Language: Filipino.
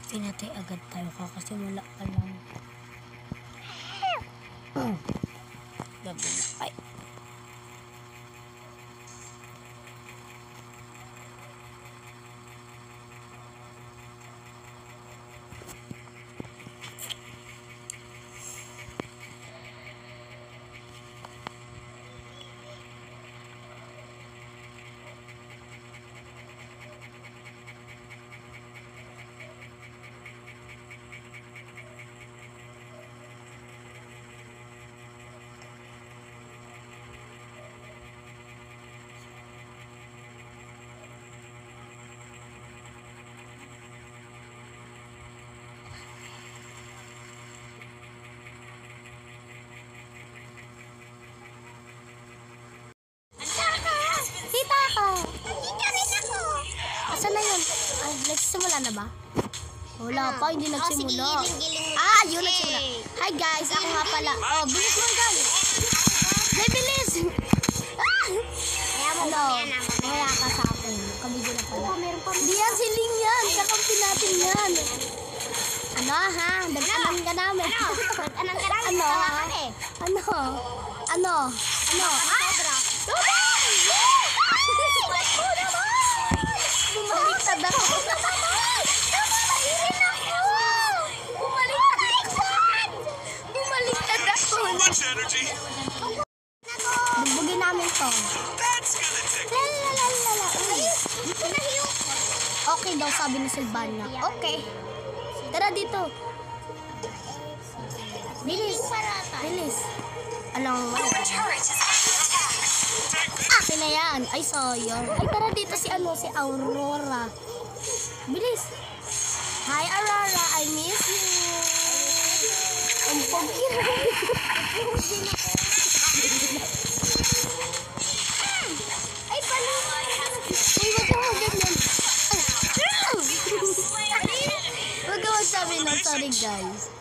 Pinatay agad tayo kakasimula pa lang. Gabi na. Ay! Asan na yun? Ay, nagsisimula na ba? Wala pa, hindi nagsimula. Yun nagsimula. Hi guys, ako nga pala. Oh, bilis mo gang. Bilis! Kaya ka sa akin. Kabigyan na pala. Hindi yan, si Ling yan. Kakampi natin yan. Ano ha? Nag-anan ka namin. Nag-anan ka namin. Ano? Bumaliktad ako. Bumaliktad ako. Bugbugin namin to. Okay daw, sabi ni Silvana. Okay. Tara dito. Bilis. Alam mo. Akin na yan. Ay, sayang. Ay, tara dito si Aurora. Bilis. Hi, Aurora. I miss you. Ang pogi. Ay, pala. Uy, wag ka ganyan. Wag ka magsabi na. Sorry, guys.